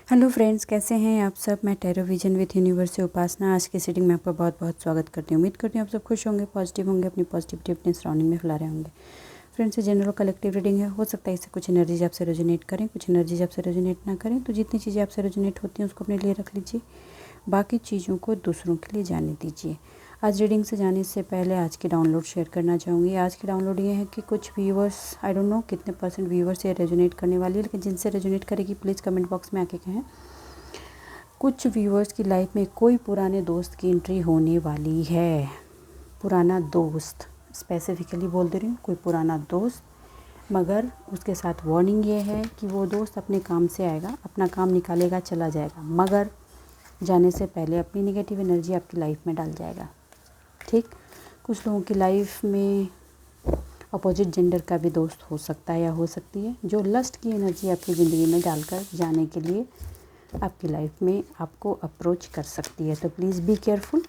Hello friends, कैसे हैं आप सब। मैं टैरो विजन विथ यूनिवर्स से उपासना आज की सीटिंग में आपका बहुत बहुत स्वागत करती हूँ। उम्मीद करती हूँ आप सब खुश होंगे, पॉजिटिव होंगे, अपनी पॉजिटिविटी अपने सराउंडिंग में फैला रहे होंगे। फ्रेंड्स, ये जनरल कलेक्टिव रीडिंग है। हो सकता है इससे कुछ एनर्जीज आपसे रेजोनेट करें, कुछ एनर्जीज आपसे रेजोनेट ना करें। तो जितनी चीज़ें आपसे रेजोनेट होती हैं उसको अपने लिए रख लीजिए, बाकी चीज़ों को दूसरों के लिए जाने दीजिए। आज रीडिंग से जाने से पहले आज की डाउनलोड शेयर करना चाहूँगी। आज की डाउनलोड ये है कि कुछ व्यूवर्स, आई डोंट नो कितने परसेंट व्यूवर्स ये रेजोनेट करने वाली है, लेकिन जिनसे रेजोनेट करेगी प्लीज़ कमेंट बॉक्स में आके कहें। कुछ व्यूवर्स की लाइफ में कोई पुराने दोस्त की एंट्री होने वाली है। पुराना दोस्त, स्पेसिफिकली बोल दे रही हूँ, कोई पुराना दोस्त, मगर उसके साथ वार्निंग ये है कि वो दोस्त अपने काम से आएगा, अपना काम निकालेगा, चला जाएगा, मगर जाने से पहले अपनी नेगेटिव एनर्जी आपकी लाइफ में डाल जाएगा। ठीक, कुछ लोगों की लाइफ में अपोजिट जेंडर का भी दोस्त हो सकता है या हो सकती है, जो लस्ट की एनर्जी आपकी ज़िंदगी में डालकर जाने के लिए आपकी लाइफ में आपको अप्रोच कर सकती है। तो प्लीज़ बी केयरफुल।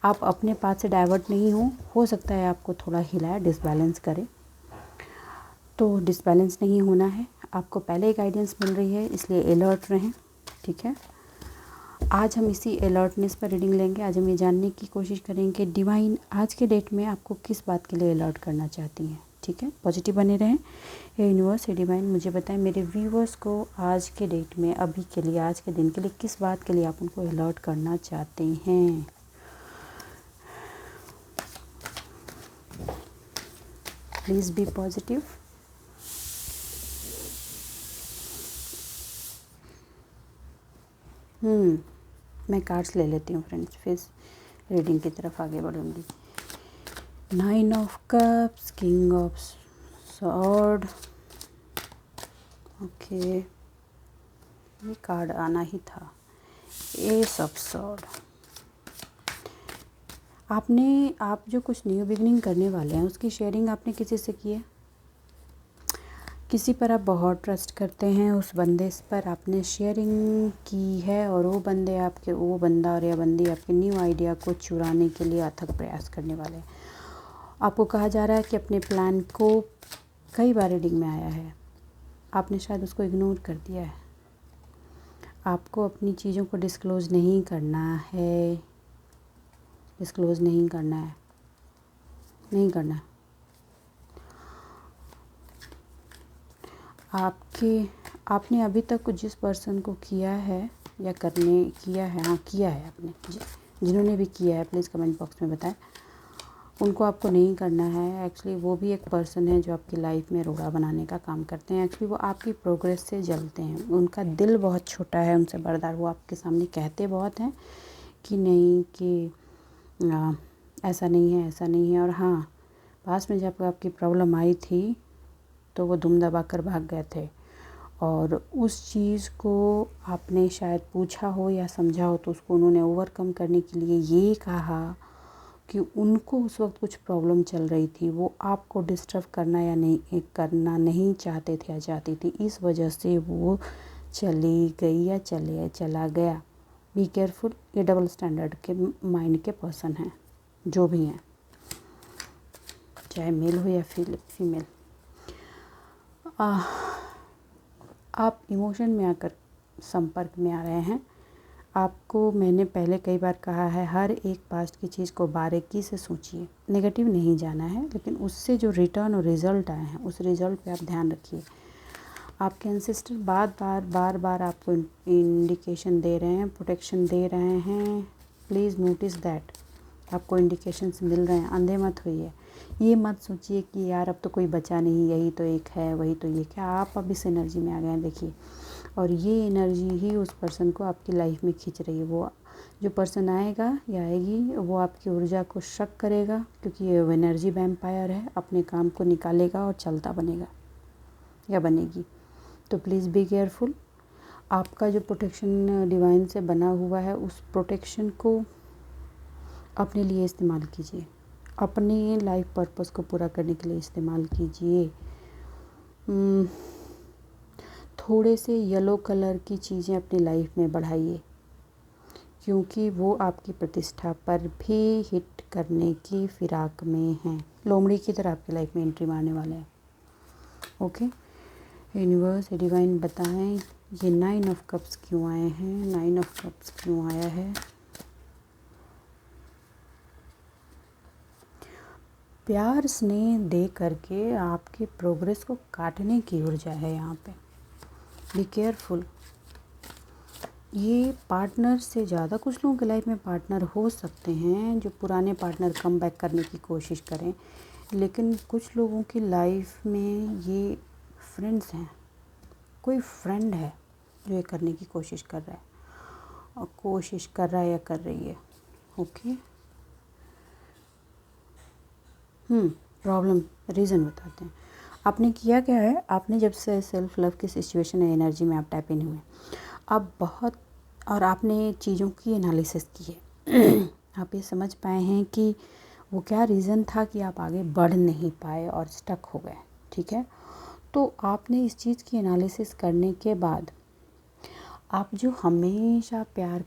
आप अपने पास से डाइवर्ट नहीं हो सकता है आपको थोड़ा हिलाए, डिसबैलेंस करे, तो डिसबैलेंस नहीं होना है। आपको पहले ही गाइडेंस मिल रही है, इसलिए अलर्ट रहें। ठीक है, आज हम इसी अलर्टनेस पर रीडिंग लेंगे। आज हम ये जानने की कोशिश करेंगे डिवाइन आज के डेट में आपको किस बात के लिए अलर्ट करना चाहती हैं। ठीक है, पॉजिटिव बने रहें। ये यूनिवर्स, ये डिवाइन मुझे बताएं मेरे व्यूवर्स को आज के डेट में, अभी के लिए, आज के दिन के लिए किस बात के लिए आप उनको अलर्ट करना चाहते हैं। Please be positive. मैं कार्ड्स ले लेती हूँ फ्रेंड्स, फिर रीडिंग की तरफ आगे बढ़ूँगी। 9 of cups, king of sword, okay, ये कार्ड आना ही था। S of sword. आप जो कुछ न्यू बिगनिंग करने वाले हैं उसकी शेयरिंग आपने किसी से की है। किसी पर आप बहुत ट्रस्ट करते हैं, उस बंदे पर आपने शेयरिंग की है और वो बंदा और या बंदी आपके न्यू आइडिया को चुराने के लिए अथक प्रयास करने वाले हैं। आपको कहा जा रहा है कि अपने प्लान को, कई बार रीडिंग में आया है, आपने शायद उसको इग्नोर कर दिया है। आपको अपनी चीज़ों को डिस्क्लोज़ नहीं करना है, डिस्क्लोज़ नहीं करना है, नहीं करना। आपने अभी तक जिस पर्सन को किया है या किया है आपने, जिन्होंने भी किया है प्लीज़ कमेंट बॉक्स में बताएं। उनको आपको नहीं करना है। एक्चुअली वो भी एक पर्सन है जो आपकी लाइफ में रोड़ा बनाने का काम करते हैं। एक्चुअली वो आपकी प्रोग्रेस से जलते हैं, उनका दिल बहुत छोटा है, उनसे बर्दार। वो आपके सामने कहते बहुत हैं कि नहीं, कि ऐसा नहीं है, ऐसा नहीं है। और हाँ, पास में जब आपकी प्रॉब्लम आई थी तो वो दुम दबा कर भाग गए थे, और उस चीज़ को आपने शायद पूछा हो या समझा हो तो उसको उन्होंने ओवरकम करने के लिए ये कहा कि उनको उस वक्त कुछ प्रॉब्लम चल रही थी, वो आपको डिस्टर्ब करना नहीं चाहते थे या चाहती थी, इस वजह से वो चली गई या चला गया। Be careful. ये डबल स्टैंडर्ड के माइंड के पर्सन हैं, जो भी हैं, चाहे मेल हो या फीमेल। आप इमोशन में आकर संपर्क में आ रहे हैं। आपको मैंने पहले कई बार कहा है, हर एक पास्ट की चीज़ को बारीकी से सोचिए, नेगेटिव नहीं जाना है, लेकिन उससे जो रिटर्न और रिज़ल्ट आए हैं उस रिज़ल्ट पे आप ध्यान रखिए। आपके एंसेस्टर बार बार आपको इंडिकेशन दे रहे हैं, प्रोटेक्शन दे रहे हैं। प्लीज़ नोटिस दैट आपको इंडिकेशंस मिल रहे हैं। अंधे मत होइए, ये मत सोचिए कि यार अब तो कोई बचा नहीं, यही तो एक है, वही तो ये क्या। आप अब इस एनर्जी में आ गए हैं, देखिए, और ये एनर्जी ही उस पर्सन को आपकी लाइफ में खींच रही है। वो जो पर्सन आएगा या आएगी वो आपकी ऊर्जा को शक करेगा, क्योंकि ये एनर्जी वैम्पायर है, अपने काम को निकालेगा और चलता बनेगा या बनेगी। तो प्लीज़ बी केयरफुल। आपका जो प्रोटेक्शन डिवाइन से बना हुआ है उस प्रोटेक्शन को अपने लिए इस्तेमाल कीजिए, अपने लाइफ पर्पस को पूरा करने के लिए इस्तेमाल कीजिए। थोड़े से येलो कलर की चीज़ें अपनी लाइफ में बढ़ाइए, क्योंकि वो आपकी प्रतिष्ठा पर भी हिट करने की फिराक में हैं। लोमड़ी की तरह आपकी लाइफ में एंट्री मारने वाले हैं। ओके, यूनिवर्स डिवाइन बताएं ये 9 ऑफ कप्स क्यों आए हैं, 9 ऑफ कप्स क्यों आया है। प्यार स्नेह दे करके आपकी प्रोग्रेस को काटने की ऊर्जा है यहाँ पे। Be careful. ये पार्टनर से ज़्यादा कुछ लोगों के लाइफ में पार्टनर हो सकते हैं जो पुराने पार्टनर कम बैक करने की कोशिश करें, लेकिन कुछ लोगों की लाइफ में ये फ्रेंड्स हैं। कोई फ्रेंड है जो ये करने की कोशिश कर रहा है, और कोशिश कर रहा है या कर रही है। ओके, प्रॉब्लम रीज़न बताते हैं। आपने किया क्या है, आपने जब से सेल्फ लव की सिचुएशन या एनर्जी में आप टैप इन हुए, आप बहुत, और आपने चीज़ों की एनालिसिस की है आप ये समझ पाए हैं कि वो क्या रीज़न था कि आप आगे बढ़ नहीं पाए और स्टक हो गए। ठीक है, तो आपने इस चीज़ की एनालिसिस करने के बाद आप जो हमेशा प्यार,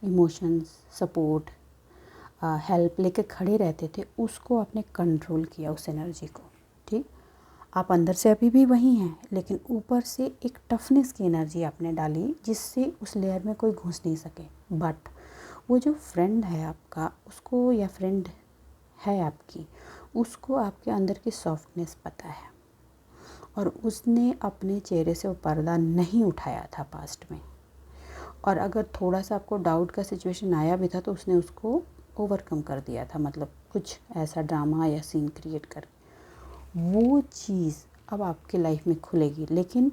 इमोशंस, सपोर्ट, हेल्प लेके खड़े रहते थे, उसको आपने कंट्रोल किया, उस एनर्जी को। ठीक, आप अंदर से अभी भी वही हैं, लेकिन ऊपर से एक टफनेस की एनर्जी आपने डाली जिससे उस लेयर में कोई घुस नहीं सके। बट वो जो फ्रेंड है आपका, उसको, या फ्रेंड है आपकी, उसको आपके अंदर की सॉफ्टनेस पता है, और उसने अपने चेहरे से वो पर्दा नहीं उठाया था पास्ट में। और अगर थोड़ा सा आपको डाउट का सिचुएशन आया भी था तो उसने उसको ओवरकम कर दिया था, मतलब कुछ ऐसा ड्रामा या सीन क्रिएट कर। वो चीज़ अब आपके लाइफ में खुलेगी, लेकिन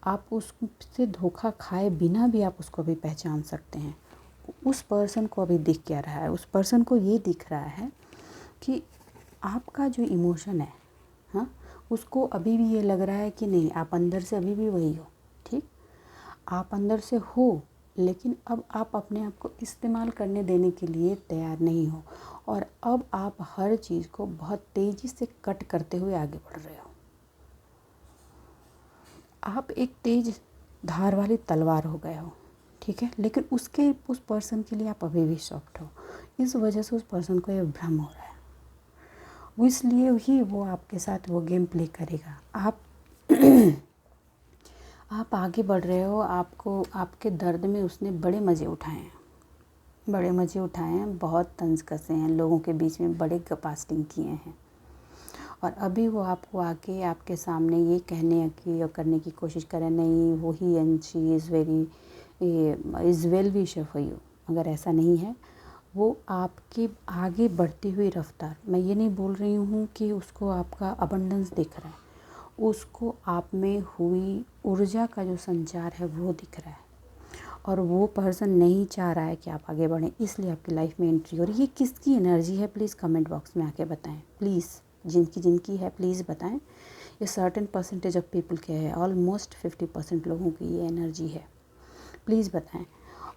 आप उससे धोखा खाए बिना भी आप उसको अभी पहचान सकते हैं। उस पर्सन को अभी दिख क्या रहा है, उस पर्सन को ये दिख रहा है कि आपका जो इमोशन है, हाँ, उसको अभी भी ये लग रहा है कि नहीं, आप अंदर से अभी भी वही हो। ठीक, आप अंदर से हो, लेकिन अब आप अपने आप को इस्तेमाल करने देने के लिए तैयार नहीं हो, और अब आप हर चीज़ को बहुत तेज़ी से कट करते हुए आगे बढ़ रहे हो। आप एक तेज धार वाली तलवार हो गए हो। ठीक है, लेकिन उस पर्सन के लिए आप अभी भी सॉफ्ट हो। इस वजह से उस पर्सन को ये भ्रम हो रहा है, वो इसलिए ही वो आपके साथ वो गेम प्ले करेगा। आप आगे बढ़ रहे हो, आपको, आपके दर्द में उसने बड़े मज़े उठाए हैं, बड़े मज़े उठाए हैं, बहुत तंज कसे हैं, लोगों के बीच में बड़े गपास्टिंग किए हैं, और अभी वो आपको आके आपके सामने ये कहने की और करने की कोशिश करें, नहीं वो ही and she is very is well wisher for you. अगर ऐसा नहीं है, वो आपकी आगे बढ़ती हुई रफ्तार, मैं ये नहीं बोल रही हूँ कि उसको आपका अबंडेंस दिख रहा है, उसको आप में हुई ऊर्जा का जो संचार है वो दिख रहा है, और वो पर्सन नहीं चाह रहा है कि आप आगे बढ़ें, इसलिए आपकी लाइफ में एंट्री हो रही है। ये किसकी एनर्जी है, प्लीज़ कमेंट बॉक्स में आके बताएं, प्लीज़, जिनकी है प्लीज़ बताएं। ये सर्टेन परसेंटेज ऑफ पीपल के है, ऑलमोस्ट 50% लोगों की ये एनर्जी है, प्लीज़ बताएं।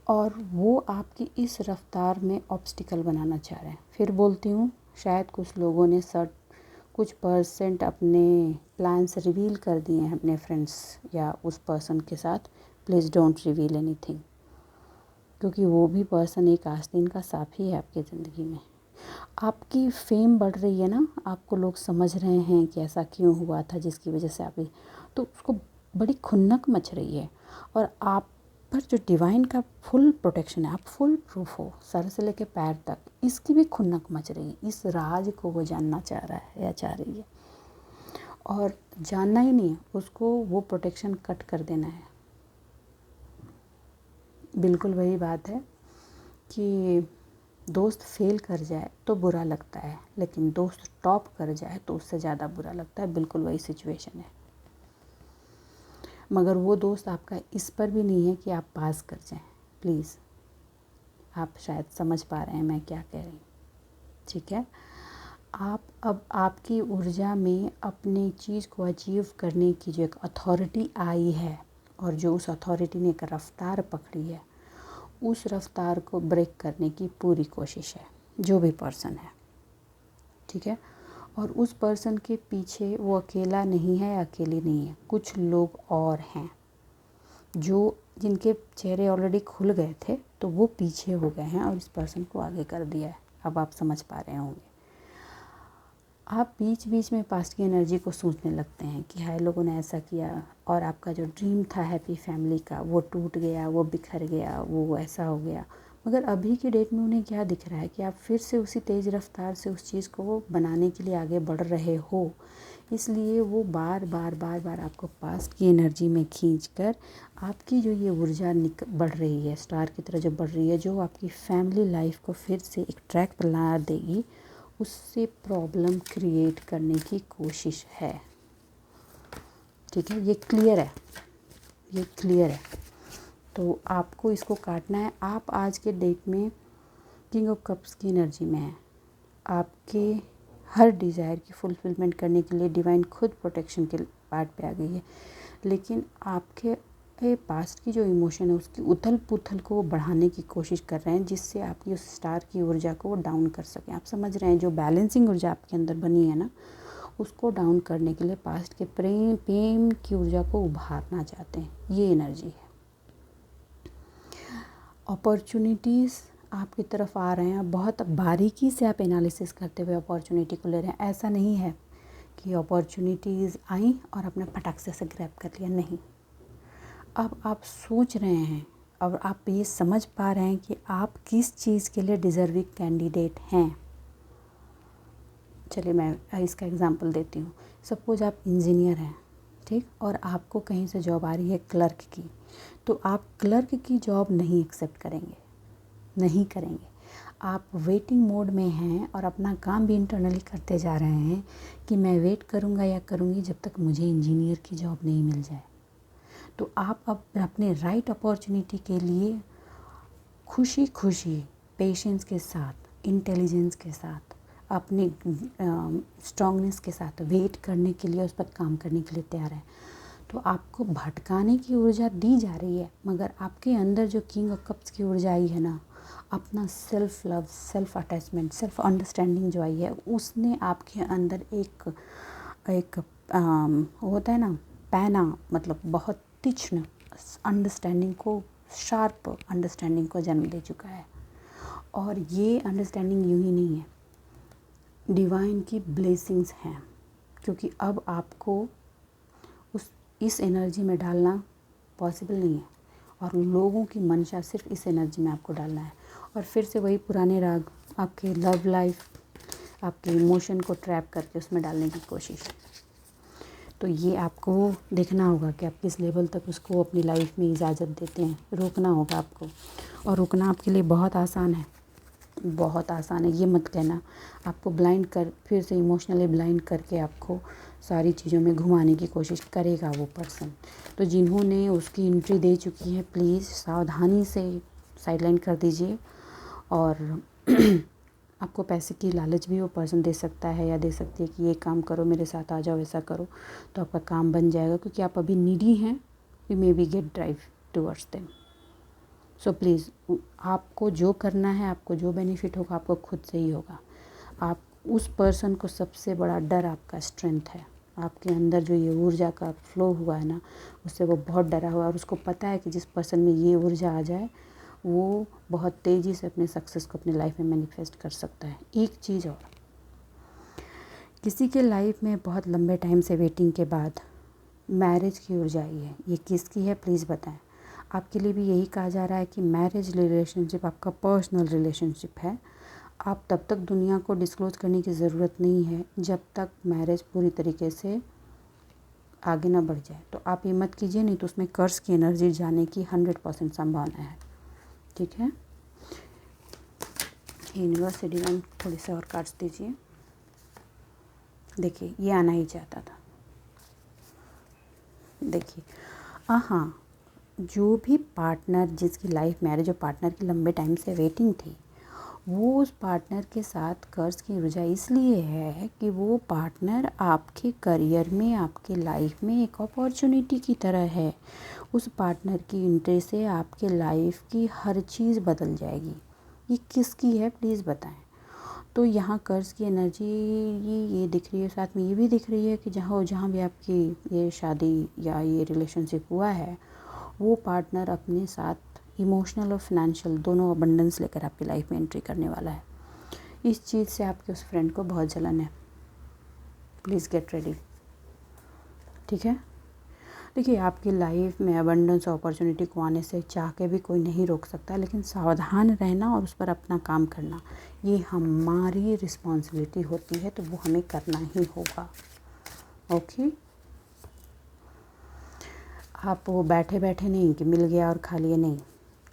और वो आपकी इस रफ्तार में ऑब्स्टिकल बनाना चाह रहे हैं। फिर बोलती हूँ, शायद कुछ लोगों ने कुछ परसेंट अपने प्लान्स रिवील कर दिए हैं अपने फ्रेंड्स या उस पर्सन के साथ। प्लीज़ डोंट रिवील एनीथिंग, क्योंकि वो भी पर्सन एक आस्तीन का साफी है आपकी ज़िंदगी में। आपकी फेम बढ़ रही है ना, आपको लोग समझ रहे हैं कि ऐसा क्यों हुआ था जिसकी वजह से आप, तो उसको बड़ी खुन्नक मच रही है, और आप पर जो डिवाइन का फुल प्रोटेक्शन है, आप फुल प्रूफ हो सर से लेके पैर तक, इसकी भी खुन्नक मच रही है। इस राज को वो जानना चाह रहा है या चाह रही है, और जानना ही नहीं है उसको, वो प्रोटेक्शन कट कर देना है। बिल्कुल वही बात है कि दोस्त फेल कर जाए तो बुरा लगता है, लेकिन दोस्त टॉप कर जाए तो उससे ज़्यादा बुरा लगता है। बिल्कुल वही सिचुएशन है, मगर वो दोस्त आपका इस पर भी नहीं है कि आप पास कर जाएं। प्लीज़, आप शायद समझ पा रहे हैं मैं क्या कह रही हूँ। ठीक है, आप अब आपकी ऊर्जा में अपनी चीज़ को अचीव करने की जो एक अथॉरिटी आई है, और जो उस अथॉरिटी ने एक रफ्तार पकड़ी है, उस रफ्तार को ब्रेक करने की पूरी कोशिश है जो भी पर्सन है। ठीक है, और उस पर्सन के पीछे वो अकेला नहीं है, अकेली नहीं है, कुछ लोग और हैं जिनके चेहरे ऑलरेडी खुल गए थे, तो वो पीछे हो गए हैं और इस पर्सन को आगे कर दिया है। अब आप समझ पा रहे होंगे। आप बीच बीच में पास्ट की एनर्जी को सोचने लगते हैं कि हाय लोगों ने ऐसा किया, और आपका जो ड्रीम था हैप्पी फैमिली का वो टूट गया, वो बिखर गया, वो ऐसा हो गया। मगर अभी के डेट में उन्हें क्या दिख रहा है कि आप फिर से उसी तेज़ रफ्तार से उस चीज़ को बनाने के लिए आगे बढ़ रहे हो। इसलिए वो बार बार आपको पास्ट की एनर्जी में खींचकर आपकी जो ये ऊर्जा बढ़ रही है, स्टार की तरह जो बढ़ रही है, जो आपकी फैमिली लाइफ को फिर से एक ट्रैक पर ला देगी, उससे प्रॉब्लम क्रिएट करने की कोशिश है। ठीक है, ये क्लियर है, ये क्लियर है। तो आपको इसको काटना है। आप आज के डेट में किंग ऑफ कप्स की एनर्जी में हैं। आपके हर डिज़ायर की फुलफिलमेंट करने के लिए डिवाइन खुद प्रोटेक्शन के पार्ट पे आ गई है, लेकिन आपके पास्ट की जो इमोशन है उसकी उथल पुथल को वो बढ़ाने की कोशिश कर रहे हैं, जिससे आपकी उस स्टार की ऊर्जा को वो डाउन कर सकें। आप समझ रहे हैं, जो बैलेंसिंग ऊर्जा आपके अंदर बनी है ना, उसको डाउन करने के लिए पास्ट के प्रेम की ऊर्जा को उभारना चाहते हैं। ये एनर्जी है। अपॉर्चुनिटीज़ आपकी तरफ आ रहे हैं, बहुत बारीकी से आप एनालिसिस करते हुए अपॉर्चुनिटी को ले रहे हैं। ऐसा नहीं है कि अपॉर्चुनिटीज़ आई और आपने फटाक से ग्रैब कर लिया, नहीं। अब आप सोच रहे हैं और आप ये समझ पा रहे हैं कि आप किस चीज़ के लिए डिज़र्विंग कैंडिडेट हैं। चलिए मैं इसका एग्जांपल देती हूँ। सपोज आप इंजीनियर हैं, ठीक, और आपको कहीं से जॉब आ रही है क्लर्क की, तो आप क्लर्क की जॉब नहीं एक्सेप्ट करेंगे, नहीं करेंगे। आप वेटिंग मोड में हैं और अपना काम भी इंटरनली करते जा रहे हैं कि मैं वेट करूँगा या करूँगी जब तक मुझे इंजीनियर की जॉब नहीं मिल जाए। तो आप अब अपने राइट अपॉर्चुनिटी के लिए खुशी खुशी, पेशेंस के साथ, इंटेलिजेंस के साथ, अपने स्ट्रॉन्गनेस के साथ वेट करने के लिए, उस पर काम करने के लिए तैयार है। तो आपको भटकाने की ऊर्जा दी जा रही है, मगर आपके अंदर जो किंग ऑफ कप्स की ऊर्जा आई है ना, अपना self love, self attachment, self understanding जो आई है, उसने आपके अंदर एक होता है ना पैना, मतलब बहुत तीक्ष्ण अंडरस्टैंडिंग को, शार्प अंडरस्टैंडिंग को जन्म दे चुका है। और ये अंडरस्टैंडिंग यूं ही नहीं है, डिवाइन की ब्लेसिंग्स हैं, क्योंकि अब आपको इस एनर्जी में डालना पॉसिबल नहीं है, और लोगों की मंशा सिर्फ इस एनर्जी में आपको डालना है। और फिर से वही पुराने राग, आपके लव लाइफ, आपके इमोशन को ट्रैप करके उसमें डालने की कोशिश। तो ये आपको देखना होगा कि आप किस लेवल तक उसको अपनी लाइफ में इजाज़त देते हैं। रोकना होगा आपको, और रोकना आपके लिए बहुत आसान है, बहुत आसान है। ये मत कहना आपको ब्लाइंड कर, फिर से इमोशनली ब्लाइंड करके आपको सारी चीज़ों में घुमाने की कोशिश करेगा वो पर्सन। तो जिन्होंने उसकी एंट्री दे चुकी है, प्लीज़ सावधानी से साइडलाइन कर दीजिए। और आपको पैसे की लालच भी वो पर्सन दे सकता है या दे सकती है कि ये काम करो, मेरे साथ आ जाओ, ऐसा करो, तो आपका काम बन जाएगा, क्योंकि आप अभी नीडी हैं। You may be get drive towards them. So please, आपको जो करना है, आपको जो बेनिफिट होगा, आपको खुद से ही होगा। आप उस पर्सन को, सबसे बड़ा डर आपका स्ट्रेंथ है। आपके अंदर जो ये ऊर्जा का फ्लो हुआ है ना, उससे वो बहुत डरा हुआ है, और उसको पता है कि जिस पर्सन में ये ऊर्जा आ जाए वो बहुत तेज़ी से अपने सक्सेस को अपनी लाइफ में मैनिफेस्ट कर सकता है। एक चीज़ और, किसी के लाइफ में बहुत लंबे टाइम से वेटिंग के बाद मैरिज की ऊर्जा आई है, ये किसकी है प्लीज़ बताएं। आपके लिए भी यही कहा जा रहा है कि मैरिज रिलेशनशिप आपका पर्सनल रिलेशनशिप है। आप तब तक दुनिया को डिस्क्लोज़ करने की ज़रूरत नहीं है जब तक मैरिज पूरी तरीके से आगे ना बढ़ जाए। तो आप ये मत कीजिए, नहीं तो उसमें कर्स की एनर्जी जाने की 100% संभावना है। ठीक है, यूनिवर्स डिवाइन थोड़ी से और कार्ड्स दीजिए। देखिए, ये आना ही चाहता था। देखिए, हाँ, जो भी पार्टनर जिसकी लाइफ मैरिज और पार्टनर की लंबे टाइम से वेटिंग थी, वो उस पार्टनर के साथ कर्ज की वजह इसलिए है कि वो पार्टनर आपके करियर में, आपके लाइफ में एक अपॉर्चुनिटी की तरह है। उस पार्टनर की एंट्री से आपके लाइफ की हर चीज़ बदल जाएगी। ये किसकी है प्लीज़ बताएं। तो यहाँ कर्ज की एनर्जी ये दिख रही है, साथ में ये भी दिख रही है कि जहाँ भी आपकी ये शादी या ये रिलेशनशिप हुआ है, वो पार्टनर अपने साथ इमोशनल और फिनेंशियल दोनों अबंडेंस लेकर आपकी लाइफ में एंट्री करने वाला है। इस चीज़ से आपके उस फ्रेंड को बहुत जलन है। Please get ready. ठीक है, देखिए आपकी लाइफ में अबंडेंस अपॉर्चुनिटी को आने से चाह के भी कोई नहीं रोक सकता, लेकिन सावधान रहना और उस पर अपना काम करना ये हमारी रिस्पॉन्सिबिलिटी होती है, तो वो हमें करना ही होगा। ओके, आप वो बैठे बैठे नहीं कि मिल गया और खा लिए, नहीं,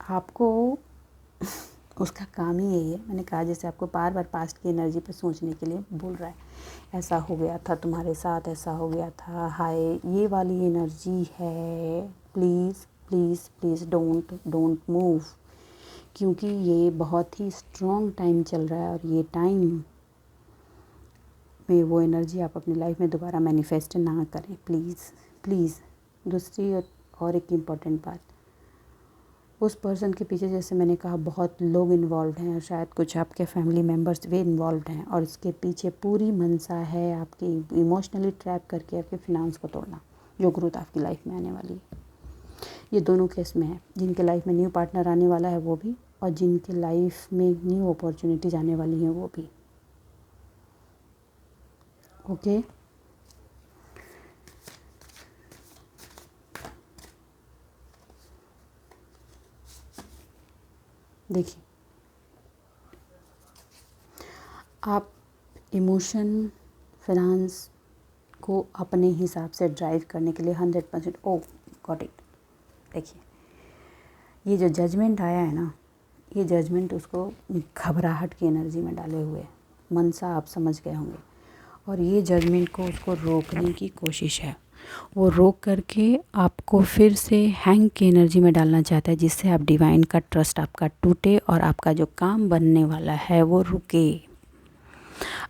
आपको उसका काम ही यही है। मैंने कहा जैसे आपको बार बार पास्ट की एनर्जी पे सोचने के लिए बोल रहा है, ऐसा हो गया था तुम्हारे साथ, ऐसा हो गया था, हाय, ये वाली एनर्जी है। Please please please don't move, क्योंकि ये बहुत ही स्ट्रॉन्ग टाइम चल रहा है और ये टाइम में वो एनर्जी आप अपनी लाइफ में दोबारा मैनिफेस्ट ना करें, प्लीज़ प्लीज़। दूसरी और एक इम्पॉर्टेंट बात, उस पर्सन के पीछे जैसे मैंने कहा बहुत लोग इन्वॉल्व हैं, शायद कुछ आपके फैमिली मेम्बर्स भी इन्वॉल्व हैं, और इसके पीछे पूरी मंशा है आपकी इमोशनली ट्रैप करके आपके फिनांस को तोड़ना, जो ग्रोथ आपकी लाइफ में आने वाली है। ये दोनों केस में है, जिनके लाइफ में न्यू पार्टनर आने वाला है वो भी, और जिनके लाइफ में न्यू अपॉर्चुनिटीज आने वाली हैं वो भी। ओके, देखिए आप इमोशन फिनांस को अपने हिसाब से ड्राइव करने के लिए 100% ओ गॉट इट। देखिए ये जो जजमेंट आया है ना, ये जजमेंट उसको घबराहट की एनर्जी में डाले हुए मनसा आप समझ गए होंगे, और ये जजमेंट को उसको रोकने की कोशिश है। वो रोक करके आपको फिर से हैंग की एनर्जी में डालना चाहता है, जिससे आप डिवाइन का ट्रस्ट आपका टूटे और आपका जो काम बनने वाला है वो रुके।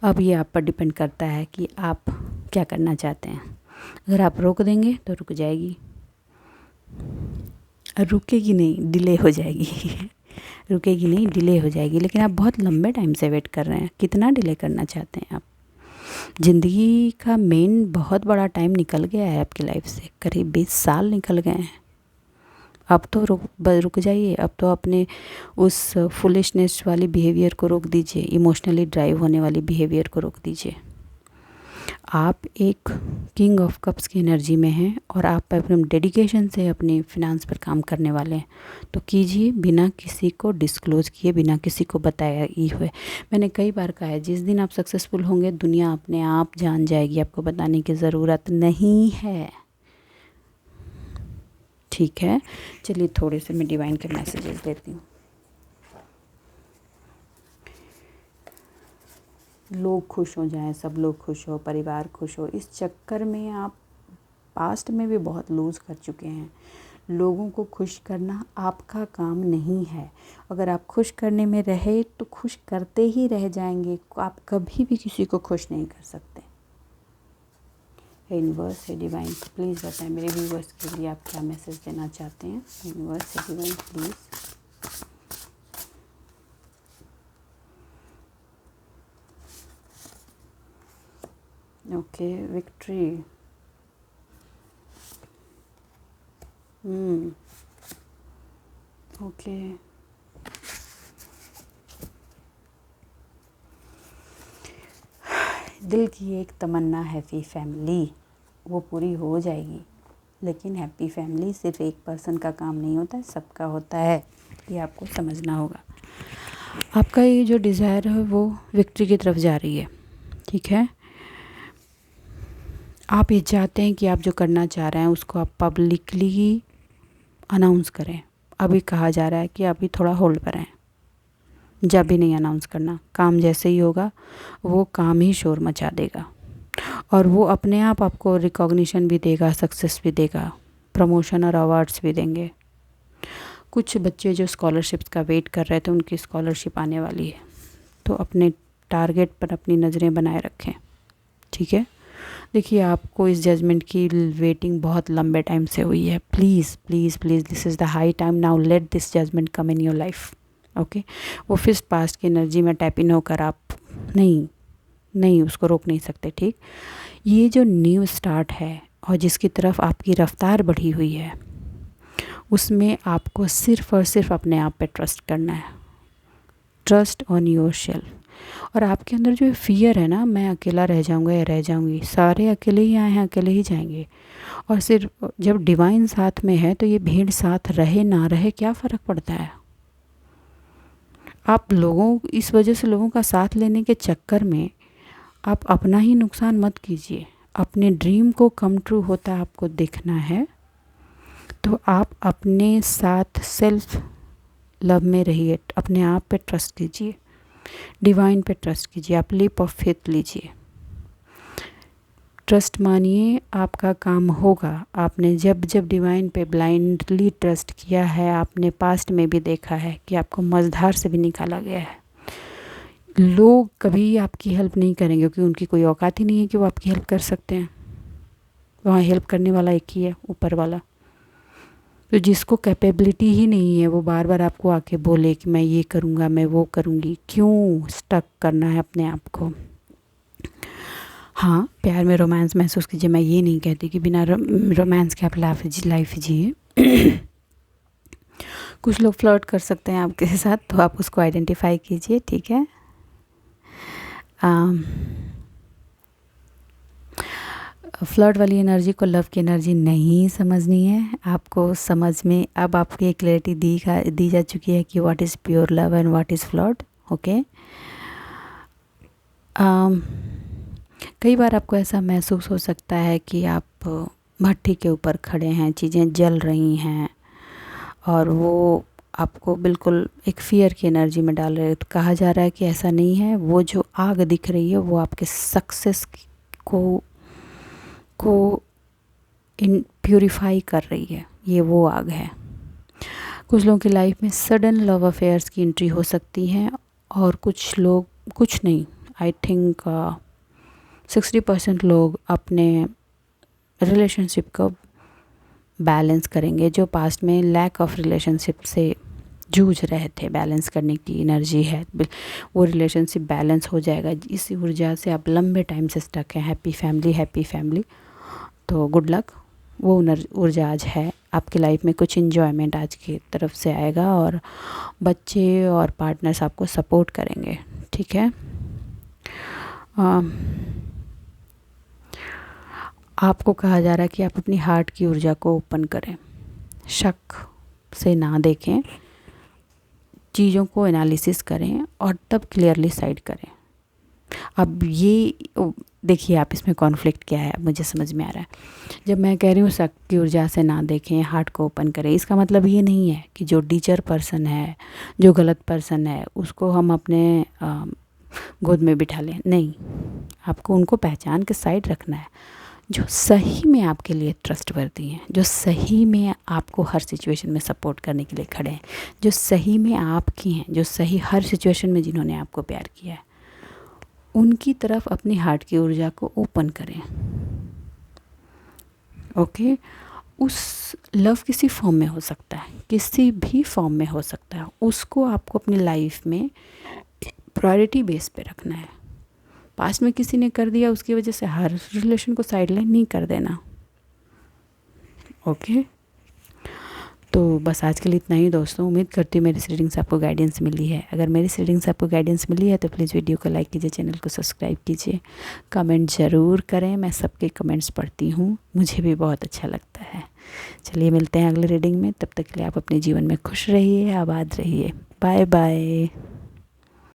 अब ये आप पर डिपेंड करता है कि आप क्या करना चाहते हैं। अगर आप रोक देंगे तो रुक जाएगी, रुकेगी नहीं, डिले हो जाएगी रुकेगी नहीं, डिले हो जाएगी। लेकिन आप बहुत लंबे टाइम से वेट कर रहे हैं, कितना डिले करना चाहते हैं आप? ज़िंदगी का मेन बहुत बड़ा टाइम निकल गया है आपकी लाइफ से, करीब 20 साल निकल गए हैं। अब तो रुक जाइए, अब तो अपने उस फुलिशनेस वाली बिहेवियर को रोक दीजिए, इमोशनली ड्राइव होने वाली बिहेवियर को रोक दीजिए। आप एक किंग ऑफ कप्स की एनर्जी में हैं और आप अपने डेडिकेशन से अपने फिनांस पर काम करने वाले हैं, तो कीजिए बिना किसी को डिस्क्लोज़ किए, बिना किसी को बताया ही हुए। मैंने कई बार कहा है, जिस दिन आप सक्सेसफुल होंगे दुनिया अपने आप जान जाएगी, आपको बताने की ज़रूरत नहीं है। ठीक है, चलिए थोड़े से मैं डिवाइन के मैसेजेस देती हूँ। लोग खुश हो जाएं, सब लोग खुश हो, परिवार खुश हो, इस चक्कर में आप पास्ट में भी बहुत लूज़ कर चुके हैं। लोगों को खुश करना आपका काम नहीं है। अगर आप खुश करने में रहे तो खुश करते ही रह जाएंगे, आप कभी भी किसी को खुश नहीं कर सकते। यूनिवर्स है डिवाइन, प्लीज़ बताएं मेरे व्यूवर्स के लिए आप क्या मैसेज देना चाहते हैं। यूनिवर्स है divine, please. Okay, victory. Okay, दिल की एक तमन्ना हैप्पी फैमिली, वो पूरी हो जाएगी। लेकिन हैप्पी फैमिली सिर्फ एक पर्सन का काम नहीं होता है, सबका होता है, ये आपको समझना होगा। आपका ये जो डिज़ायर है वो विक्ट्री की तरफ जा रही है। ठीक है, आप ये चाहते हैं कि आप जो करना चाह रहे हैं उसको आप पब्लिकली अनाउंस करें। अभी कहा जा रहा है कि अभी थोड़ा होल्ड पर हैं, जब भी नहीं अनाउंस करना। काम जैसे ही होगा वो काम ही शोर मचा देगा, और वो अपने आप आपको रिकॉग्निशन भी देगा, सक्सेस भी देगा, प्रमोशन और अवार्ड्स भी देंगे। कुछ बच्चे जो स्कॉलरशिप्स का वेट कर रहे थे उनकी स्कॉलरशिप आने वाली है, तो अपने टारगेट पर अपनी नज़रें बनाए रखें। ठीक है, देखिए आपको इस जजमेंट की वेटिंग बहुत लंबे टाइम से हुई है। Please please please, this is the high time now, let this judgement come in your life. Okay, वो फिर पास्ट की एनर्जी में टैप इन होकर आप नहीं उसको रोक नहीं सकते। ठीक, ये जो न्यू स्टार्ट है और जिसकी तरफ आपकी रफ्तार बढ़ी हुई है, उसमें आपको सिर्फ़ और सिर्फ अपने आप पे ट्रस्ट करना है। Trust on your self. और आपके अंदर जो फियर है ना, मैं अकेला रह जाऊंगा या रह जाऊंगी, सारे अकेले ही आए हैं, अकेले ही जाएंगे। और सिर्फ जब डिवाइन साथ में है तो ये भीड़ साथ रहे ना रहे क्या फ़र्क पड़ता है। आप लोगों इस वजह से लोगों का साथ लेने के चक्कर में आप अपना ही नुकसान मत कीजिए। अपने ड्रीम को कम ट्रू होता आपको देखना है तो आप अपने साथ सेल्फ लव में रहिए, अपने आप पे ट्रस्ट कीजिए, डिवाइन पे ट्रस्ट कीजिए, आप लीप ऑफ फेथ लीजिए, ट्रस्ट मानिए, आपका काम होगा। आपने जब जब डिवाइन पे ब्लाइंडली ट्रस्ट किया है, आपने पास्ट में भी देखा है कि आपको मझधार से भी निकाला गया है। लोग कभी आपकी हेल्प नहीं करेंगे क्योंकि उनकी कोई औकात ही नहीं है कि वो आपकी हेल्प कर सकते हैं। वहाँ हेल्प करने वाला एक ही है, ऊपर वाला। तो जिसको कैपेबिलिटी ही नहीं है वो बार बार आपको आके बोले कि मैं ये करूँगा, मैं वो करूँगी, क्यों स्टक करना है अपने आप को। हाँ, प्यार में रोमांस महसूस कीजिए, मैं ये नहीं कहती कि बिना रोमांस के आप लाइफ जिए। कुछ लोग फ्लर्ट कर सकते हैं आपके साथ, तो आप उसको आइडेंटिफाई कीजिए, ठीक है। फ्लर्ट वाली एनर्जी को लव की एनर्जी नहीं समझनी है आपको। समझ में अब आपको एक क्लैरिटी दी जा चुकी है कि what is pure love and what is flirt. Okay, कई बार आपको ऐसा महसूस हो सकता है कि आप भट्टी के ऊपर खड़े हैं, चीज़ें जल रही हैं और वो आपको बिल्कुल एक फ़ियर की एनर्जी में डाल रहे हैं। तो कहा जा रहा है कि ऐसा नहीं है, वो जो आग दिख रही है वो आपके सक्सेस को प्यूरिफाई कर रही है, ये वो आग है। कुछ लोगों की लाइफ में सडन लव अफेयर्स की एंट्री हो सकती है और कुछ लोग, कुछ नहीं, आई थिंक 60% लोग अपने रिलेशनशिप को बैलेंस करेंगे। जो पास्ट में लैक ऑफ रिलेशनशिप से जूझ रहे थे, बैलेंस करने की एनर्जी है, वो रिलेशनशिप बैलेंस हो जाएगा। इस ऊर्जा से आप लंबे टाइम से स्टक हैं। हैप्पी फैमिली, तो गुड लक। वो ऊर्जा आज है आपकी लाइफ में। कुछ इन्जॉयमेंट आज की तरफ से आएगा और बच्चे और पार्टनर्स आपको सपोर्ट करेंगे, ठीक है। आपको कहा जा रहा है कि आप अपनी हार्ट की ऊर्जा को ओपन करें, शक से ना देखें, चीज़ों को एनालिसिस करें और तब क्लियरली साइड करें। अब ये देखिए, आप इसमें कॉन्फ्लिक्ट क्या है अब मुझे समझ में आ रहा है। जब मैं कह रही हूँ शक की ऊर्जा से ना देखें, हार्ट को ओपन करें, इसका मतलब ये नहीं है कि जो टीचर पर्सन है, जो गलत पर्सन है, उसको हम अपने गोद में बिठा लें। नहीं, आपको उनको पहचान के साइड रखना है। जो सही में आपके लिए ट्रस्टवर्दी हैं, जो सही में आपको हर सिचुएशन में सपोर्ट करने के लिए खड़े हैं, जो सही में आपकी हैं, जो सही हर सिचुएशन में जिन्होंने आपको प्यार किया है, उनकी तरफ अपनी हार्ट की ऊर्जा को ओपन करें। ओके, उस लव किसी फॉर्म में हो सकता है, किसी भी फॉर्म में हो सकता है, उसको आपको अपनी लाइफ में प्रायोरिटी बेस पे रखना है। पास्ट में किसी ने कर दिया, उसकी वजह से हर रिलेशन को साइडलाइन नहीं कर देना। ओके, तो बस आज के लिए इतना ही दोस्तों। उम्मीद करती हूँ मेरी रीडिंग से आपको गाइडेंस मिली है। अगर मेरी रीडिंग से आपको गाइडेंस मिली है तो प्लीज़ वीडियो को लाइक कीजिए, चैनल को सब्सक्राइब कीजिए, कमेंट ज़रूर करें। मैं सबके कमेंट्स पढ़ती हूँ, मुझे भी बहुत अच्छा लगता है। चलिए मिलते हैं अगले रीडिंग में, तब तक के लिए आप अपने जीवन में खुश रहिए, आबाद रहिए। Bye bye.